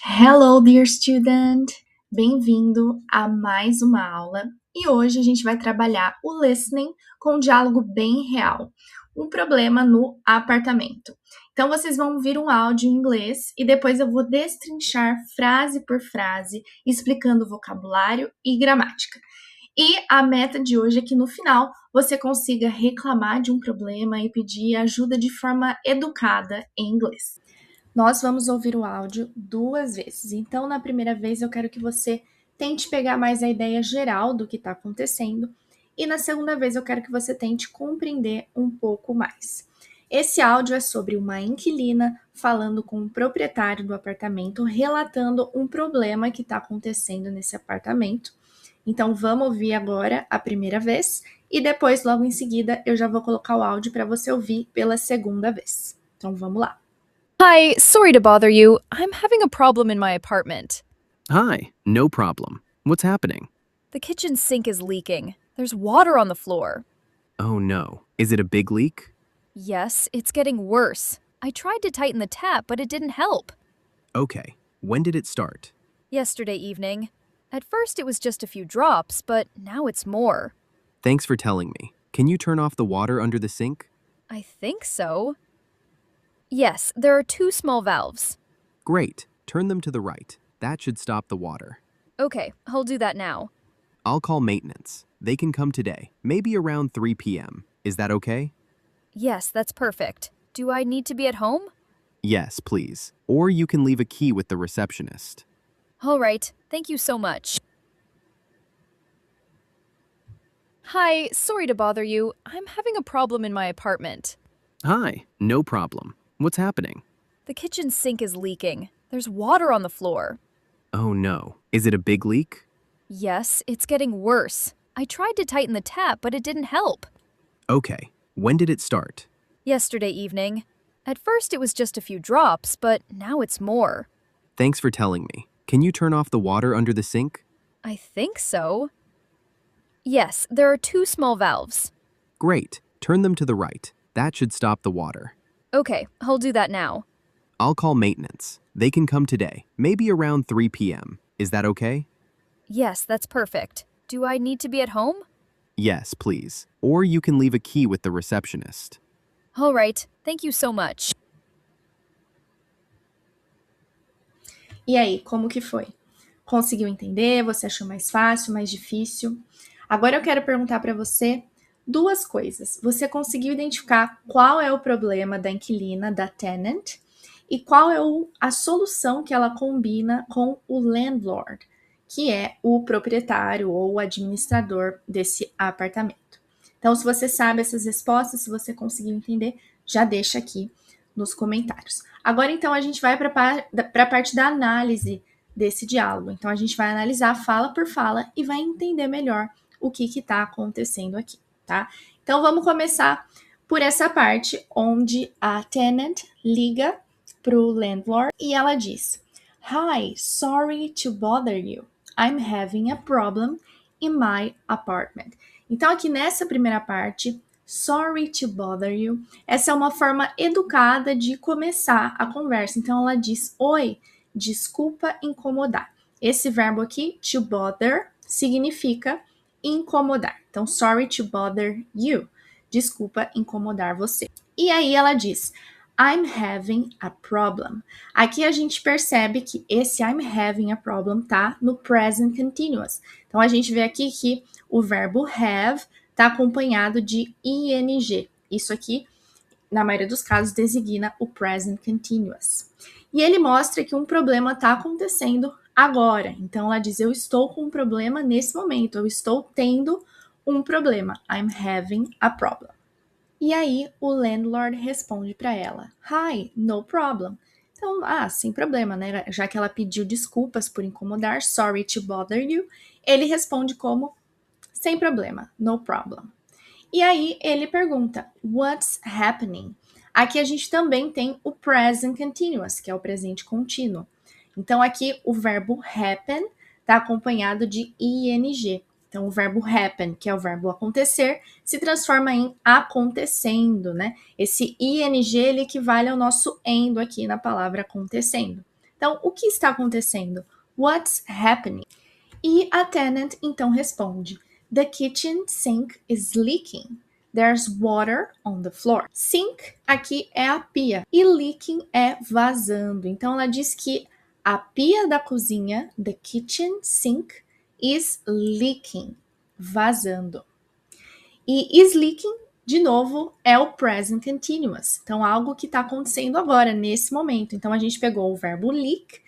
Hello, dear student! Bem-vindo a mais uma aula e hoje a gente vai trabalhar o listening com um diálogo bem real, um problema no apartamento. Então, vocês vão ouvir um áudio em inglês e depois eu vou destrinchar frase por frase, explicando vocabulário e gramática. E a meta de hoje é que no final você consiga reclamar de um problema e pedir ajuda de forma educada em inglês. Nós vamos ouvir o áudio 2 vezes. Então, na primeira vez, eu quero que você tente pegar mais a ideia geral do que está acontecendo. E na segunda vez, eu quero que você tente compreender um pouco mais. Esse áudio é sobre uma inquilina falando com o proprietário do apartamento, relatando um problema que está acontecendo nesse apartamento. Então, vamos ouvir agora a primeira vez e depois, logo em seguida, eu já vou colocar o áudio para você ouvir pela segunda vez. Então, vamos lá. Hi, sorry to bother you. I'm having a problem in my apartment. Hi, no problem. What's happening? The kitchen sink is leaking. There's water on the floor. Oh no. Is it a big leak? Yes, it's getting worse. I tried to tighten the tap, but it didn't help. Okay. When did it start? Yesterday evening. At first, it was just a few drops, but now it's more. Thanks for telling me. Can you turn off the water under the sink? I think so. Yes, there are two small valves. Great. Turn them to the right. That should stop the water. Okay, I'll do that now. I'll call maintenance. They can come today, maybe around 3 p.m. Is that okay? Yes, that's perfect. Do I need to be at home? Yes, please. Or you can leave a key with the receptionist. All right, thank you so much. Hi, sorry to bother you. I'm having a problem in my apartment. Hi, no problem. What's happening? The kitchen sink is leaking. There's water on the floor. Oh no. Is it a big leak? Yes, it's getting worse. I tried to tighten the tap, but it didn't help. Okay. When did it start? Yesterday evening. At first, it was just a few drops, but now it's more. Thanks for telling me. Can you turn off the water under the sink? I think so. Yes, there are two small valves. Great. Turn them to the right. That should stop the water. Okay, I'll do that now. I'll call maintenance. They can come today, maybe around 3 p.m. Is that okay? Yes, that's perfect. Do I need to be at home? Yes, please. Or you can leave a key with the receptionist. All right, thank you so much. E aí, como que foi? Conseguiu entender? Você achou mais fácil, mais difícil? Agora eu quero perguntar para você duas coisas. Você conseguiu identificar qual é o problema da inquilina, da tenant, e qual é a solução que ela combina com o landlord, que é o proprietário ou o administrador desse apartamento. Então, se você sabe essas respostas, se você conseguiu entender, já deixa aqui nos comentários. Agora, então, a gente vai para a parte da análise desse diálogo. Então, a gente vai analisar fala por fala e vai entender melhor o que está acontecendo aqui, tá? Então, vamos começar por essa parte onde a tenant liga para o landlord e ela diz: Hi, sorry to bother you. I'm having a problem in my apartment. Então, aqui nessa primeira parte, sorry to bother you, essa é uma forma educada de começar a conversa. Então, ela diz: Oi, desculpa incomodar. Esse verbo aqui, to bother, significa incomodar. Então, sorry to bother you. Desculpa incomodar você. E aí ela diz: I'm having a problem. Aqui a gente percebe que esse I'm having a problem tá no present continuous. Então a gente vê aqui que o verbo have tá acompanhado de ing. Isso aqui, na maioria dos casos, designa o present continuous. E ele mostra que um problema está acontecendo agora. Então ela diz: eu estou com um problema nesse momento. Eu estou tendo um problema. I'm having a problem. E aí o landlord responde para ela: Hi, no problem. Então, sem problema, né? Já que ela pediu desculpas por incomodar, sorry to bother you, ele responde como sem problema, no problem. E aí ele pergunta: What's happening? Aqui a gente também tem o present continuous, que é o presente contínuo. Então aqui o verbo happen está acompanhado de ing. Então, o verbo happen, que é o verbo acontecer, se transforma em acontecendo, né? Esse ing, ele equivale ao nosso endo aqui na palavra acontecendo. Então, o que está acontecendo? What's happening? E a tenant então responde: The kitchen sink is leaking. There's water on the floor. Sink aqui é a pia e leaking é vazando. Então ela diz que a pia da cozinha, the kitchen sink, is leaking, vazando. E is leaking, de novo, é o present continuous. Então algo que está acontecendo agora, nesse momento. Então a gente pegou o verbo leak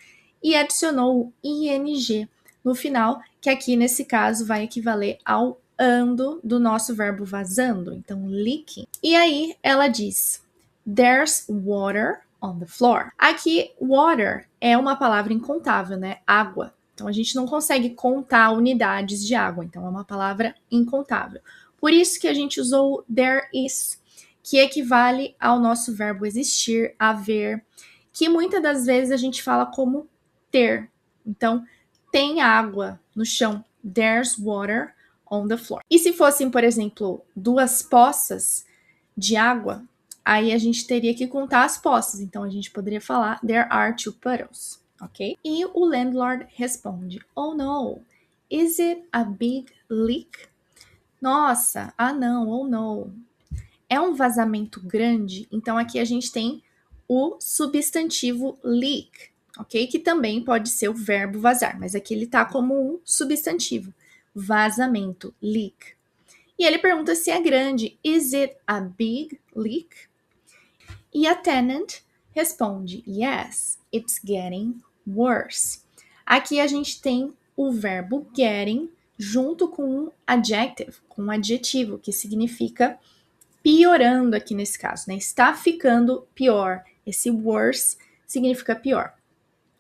e adicionou o ing no final, que aqui nesse caso vai equivaler ao ando do nosso verbo vazando, então leaking. E aí ela diz: There's water on the floor. Aqui, water é uma palavra incontável, né? Água. Então a gente não consegue contar unidades de água, então é uma palavra incontável. Por isso que a gente usou there is, que equivale ao nosso verbo existir, haver, que muitas das vezes a gente fala como ter. Então, tem água no chão. There's water on the floor. E se fossem, por exemplo, duas poças de água, aí a gente teria que contar as poças. Então, a gente poderia falar there are two puddles, ok? E o landlord responde: Oh no, is it a big leak? Nossa, não, oh no. É um vazamento grande, então aqui a gente tem o substantivo leak, ok? Que também pode ser o verbo vazar, mas aqui ele tá como um substantivo. Vazamento, leak. E ele pergunta se é grande. Is it a big leak? E a tenant responde: Yes, it's getting worse. Aqui a gente tem o verbo getting junto com um adjective, com um adjetivo, que significa piorando aqui nesse caso, né? Está ficando pior. Esse worse significa pior.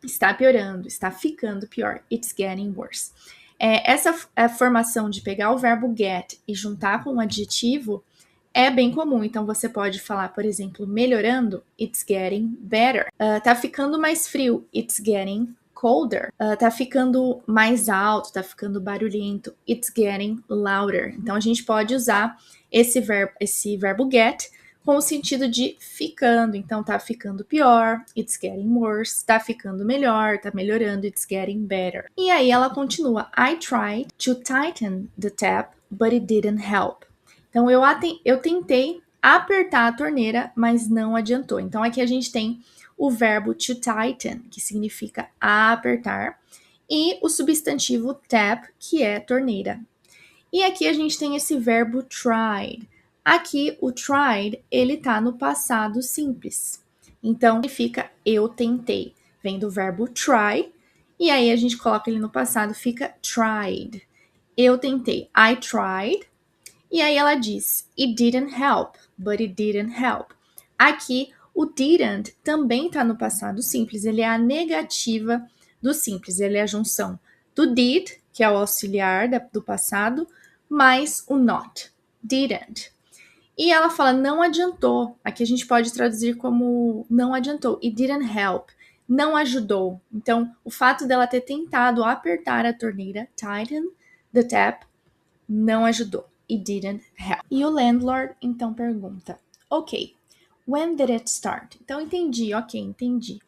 Está piorando, está ficando pior. It's getting worse. Essa formação de pegar o verbo get e juntar com um adjetivo é bem comum. Então você pode falar, por exemplo, melhorando, it's getting better. Tá ficando mais frio, it's getting colder. Tá ficando mais alto, tá ficando barulhento, it's getting louder. Então a gente pode usar esse verbo get com o sentido de ficando. Então tá ficando pior, it's getting worse. Tá ficando melhor, tá melhorando, it's getting better. E aí ela continua: I tried to tighten the tap, but it didn't help. Então eu tentei apertar a torneira, mas não adiantou. Então aqui a gente tem o verbo to tighten, que significa apertar, e o substantivo tap, que é torneira. E aqui a gente tem esse verbo tried. Aqui o tried, ele tá no passado simples. Então significa eu tentei. Vem do verbo try, e aí a gente coloca ele no passado, fica tried. Eu tentei. I tried. E aí ela diz: It didn't help, but it didn't help. Aqui o didn't também está no passado simples. Ele é a negativa do simples. Ele é a junção do did, que é o auxiliar do passado, mais o not. Didn't. E ela fala: não adiantou. Aqui a gente pode traduzir como não adiantou. It didn't help. Não ajudou. Então, o fato dela ter tentado apertar a torneira, tighten the tap, não ajudou. It didn't help. E o landlord então pergunta: Ok, when did it start? Então entendi, ok, entendi.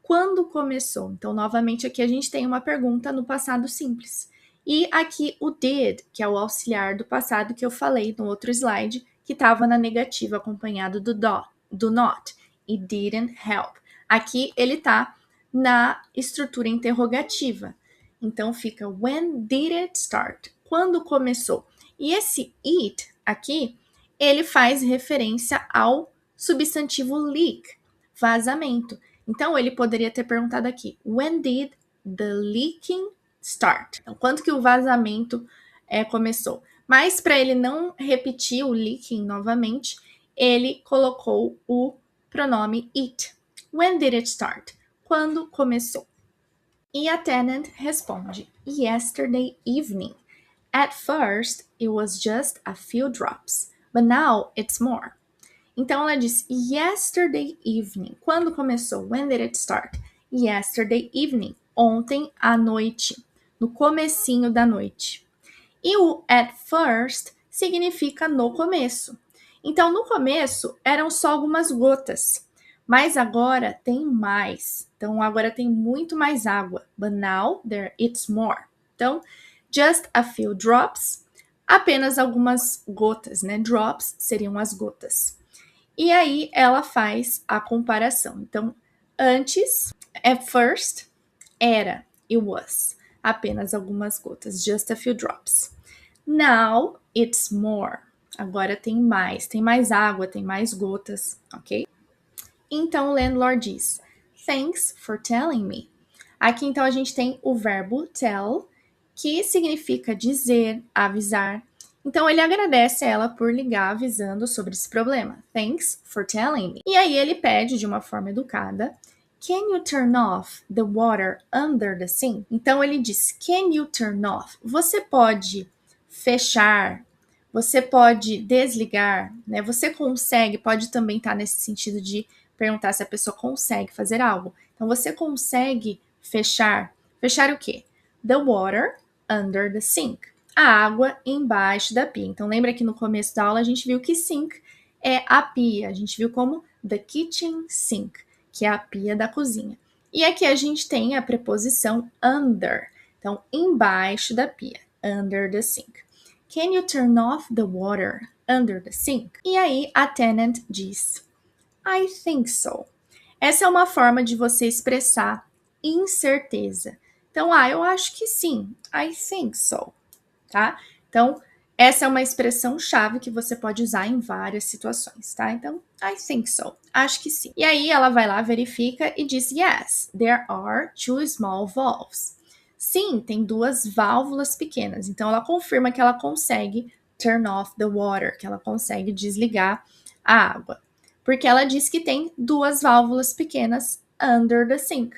Quando começou? Então novamente aqui a gente tem uma pergunta no passado simples. E aqui o did, que é o auxiliar do passado que eu falei no outro slide, que estava na negativa acompanhado do not. It didn't help. Aqui ele está na estrutura interrogativa. Então fica when did it start? Quando começou? E esse it aqui, ele faz referência ao substantivo leak, vazamento. Então, ele poderia ter perguntado aqui: When did the leaking start? Então, quando que o vazamento começou? Mas, para ele não repetir o leaking novamente, ele colocou o pronome it. When did it start? Quando começou? E a tenant responde: Yesterday evening. At first, it was just a few drops, but now it's more. Então ela diz yesterday evening. Quando começou? When did it start? Yesterday evening. Ontem à noite. No comecinho da noite. E o at first significa no começo. Então no começo eram só algumas gotas. Mas agora tem mais. Então, agora tem muito mais água. But now it's more. Então, just a few drops. Apenas algumas gotas, né? Drops seriam as gotas. E aí, ela faz a comparação. Então, antes, at first, era, it was. Apenas algumas gotas. Just a few drops. Now, it's more. Agora tem mais água, tem mais gotas, ok? Então, o landlord diz, thanks for telling me. Aqui, então, a gente tem o verbo tell, que significa dizer, avisar. Então, ele agradece a ela por ligar avisando sobre esse problema. Thanks for telling me. E aí, ele pede, de uma forma educada, can you turn off the water under the sink? Então, ele diz, can you turn off? Você pode fechar, você pode desligar, né? Você consegue, pode também estar nesse sentido de perguntar se a pessoa consegue fazer algo. Então, você consegue fechar o quê? The water under the sink. A água embaixo da pia. Então, lembra que no começo da aula a gente viu que sink é a pia. A gente viu como the kitchen sink, que é a pia da cozinha. E aqui a gente tem a preposição under. Então, embaixo da pia. Under the sink. Can you turn off the water under the sink? E aí a tenant diz, I think so. Essa é uma forma de você expressar incerteza. Então, eu acho que sim. I think so. Tá? Então, essa é uma expressão-chave que você pode usar em várias situações, tá? Então, I think so. Acho que sim. E aí, ela vai lá, verifica e diz, yes, there are two small valves. Sim, tem duas válvulas pequenas. Então, ela confirma que ela consegue turn off the water, que ela consegue desligar a água. Porque ela diz que tem duas válvulas pequenas under the sink,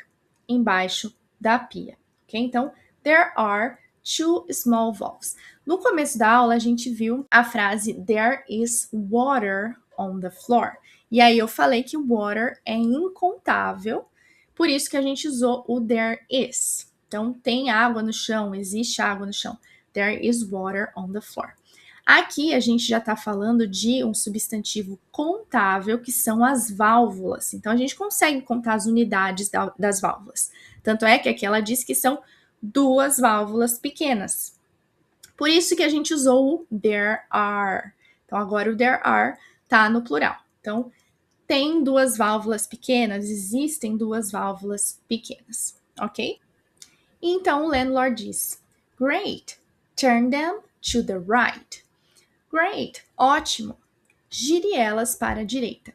embaixo da pia. Ok? Então, there are two small valves. No começo da aula, a gente viu a frase there is water on the floor. E aí eu falei que water é incontável, por isso que a gente usou o there is. Então, tem água no chão, existe água no chão. There is water on the floor. Aqui a gente já está falando de um substantivo contável, que são as válvulas. Então, a gente consegue contar as unidades das válvulas. Tanto é que aqui ela diz que são duas válvulas pequenas. Por isso que a gente usou o there are. Então, agora o there are está no plural. Então, tem duas válvulas pequenas, existem duas válvulas pequenas, ok? Então, o landlord diz, great, turn them to the right. Great, ótimo, gire elas para a direita.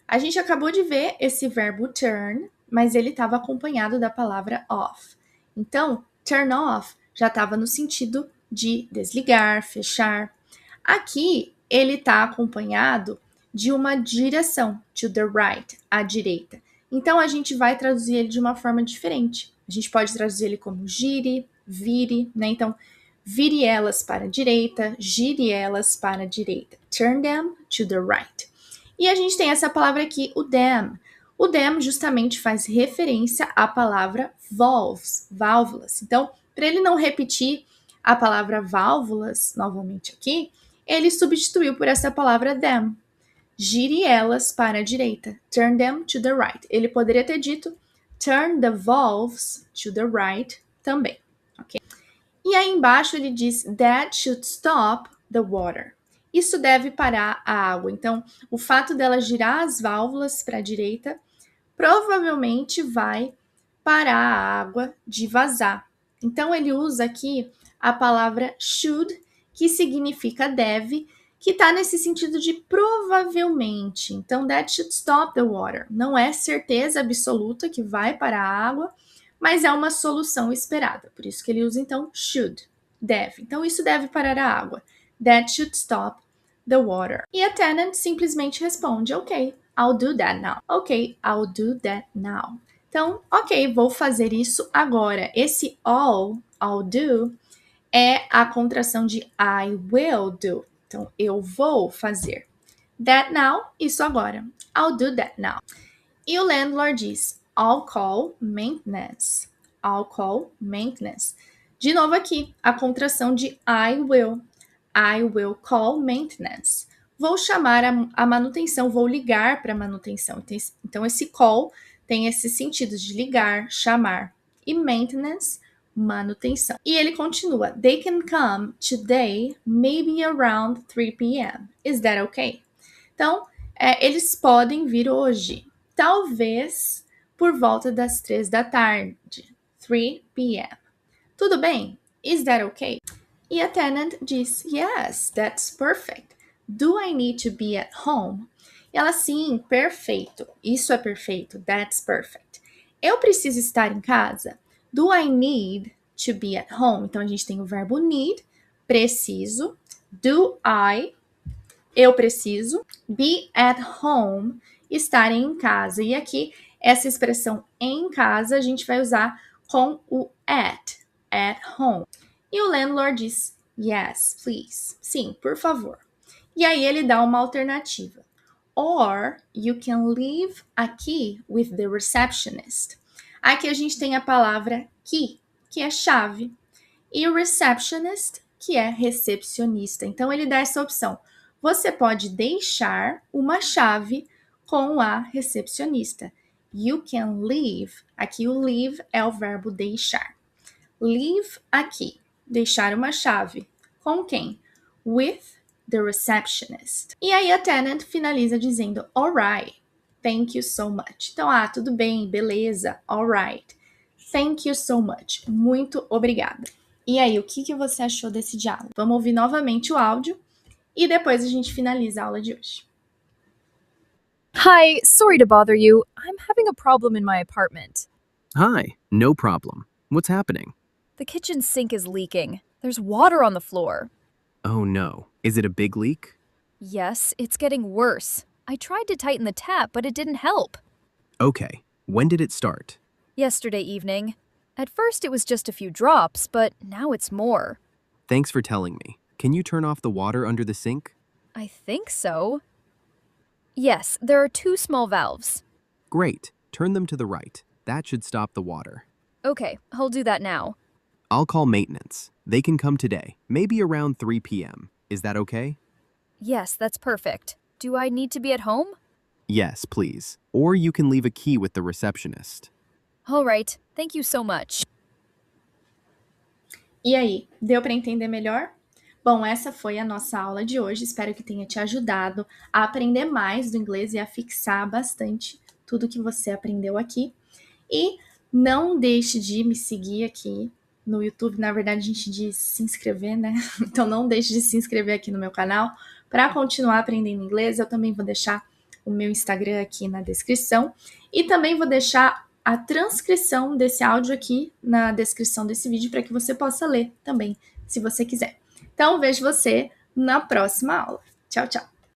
A gente acabou de ver esse verbo turn, mas ele estava acompanhado da palavra off. Então, turn off já estava no sentido de desligar, fechar. Aqui, ele está acompanhado de uma direção, to the right, à direita. Então, a gente vai traduzir ele de uma forma diferente. A gente pode traduzir ele como gire, vire, né? Então, vire elas para a direita, gire elas para a direita. Turn them to the right. E a gente tem essa palavra aqui, o them. O them justamente faz referência à palavra valves, válvulas. Então, para ele não repetir a palavra válvulas novamente aqui, ele substituiu por essa palavra them. Gire elas para a direita. Turn them to the right. Ele poderia ter dito turn the valves to the right também, ok? E aí embaixo ele diz that should stop the water. Isso deve parar a água. Então, o fato dela girar as válvulas para a direita provavelmente vai parar a água de vazar. Então, ele usa aqui a palavra should, que significa deve, que está nesse sentido de provavelmente. Então, that should stop the water. Não é certeza absoluta que vai parar a água, mas é uma solução esperada. Por isso que ele usa, então, should, deve. Então, isso deve parar a água. That should stop the water. E a tenant simplesmente responde, ok, I'll do that now. Ok, I'll do that now. Então, ok, vou fazer isso agora. Esse I'll do, é a contração de I will do. Então, eu vou fazer. That now, isso agora. I'll do that now. E o landlord diz, I'll call maintenance. I'll call maintenance. De novo aqui, a contração de I will. I will call maintenance. vou chamar a manutenção, vou ligar para a manutenção. Então, esse call tem esses sentidos de ligar, chamar. E maintenance, manutenção. E ele continua, they can come today, maybe around 3 p.m. Is that okay? Então, eles podem vir hoje, talvez por volta das 3 da tarde, 3 p.m. Tudo bem? Is that okay? E a tenant diz, yes, that's perfect. Do I need to be at home? E ela, sim, perfeito. Isso é perfeito. That's perfect. Eu preciso estar em casa? Do I need to be at home? Então, a gente tem o verbo need, preciso. Do I, eu preciso. Be at home, estar em casa. E aqui, essa expressão em casa, a gente vai usar com o at home. E o landlord diz, yes, please. Sim, por favor. E aí ele dá uma alternativa. Or you can leave a key with the receptionist. Aqui a gente tem a palavra key, que é chave, e o receptionist, que é recepcionista. Então ele dá essa opção. Você pode deixar uma chave com a recepcionista. You can leave. Aqui o leave é o verbo deixar. Leave aqui. Deixar uma chave. Com quem? With the receptionist. E aí a tenant finaliza dizendo, alright, thank you so much. Então, tudo bem, beleza, alright. Thank you so much. Muito obrigada. E aí, o que você achou desse diálogo? Vamos ouvir novamente o áudio e depois a gente finaliza a aula de hoje. Hi, sorry to bother you. I'm having a problem in my apartment. Hi, no problem. What's happening? The kitchen sink is leaking. There's water on the floor. Oh no. Is it a big leak? Yes, it's getting worse. I tried to tighten the tap, but it didn't help. Okay. When did it start? Yesterday evening. At first it was just a few drops, but now it's more. Thanks for telling me. Can you turn off the water under the sink? I think so. Yes, there are 2 small valves. Great. Turn them to the right. That should stop the water. Okay, I'll do that now. I'll call maintenance. They can come today, maybe around 3 p.m. Is that okay? Yes, that's perfect. Do I need to be at home? Yes, please. Or you can leave a key with the receptionist. All right, thank you so much. E aí, deu para entender melhor? Bom, essa foi a nossa aula de hoje. Espero que tenha te ajudado a aprender mais do inglês e a fixar bastante tudo que você aprendeu aqui. E não deixe de me seguir aqui no YouTube. Na verdade, a gente diz se inscrever, né? Então, não deixe de se inscrever aqui no meu canal para continuar aprendendo inglês. Eu também vou deixar o meu Instagram aqui na descrição. E também vou deixar a transcrição desse áudio aqui na descrição desse vídeo para que você possa ler também, se você quiser. Então, vejo você na próxima aula. Tchau, tchau!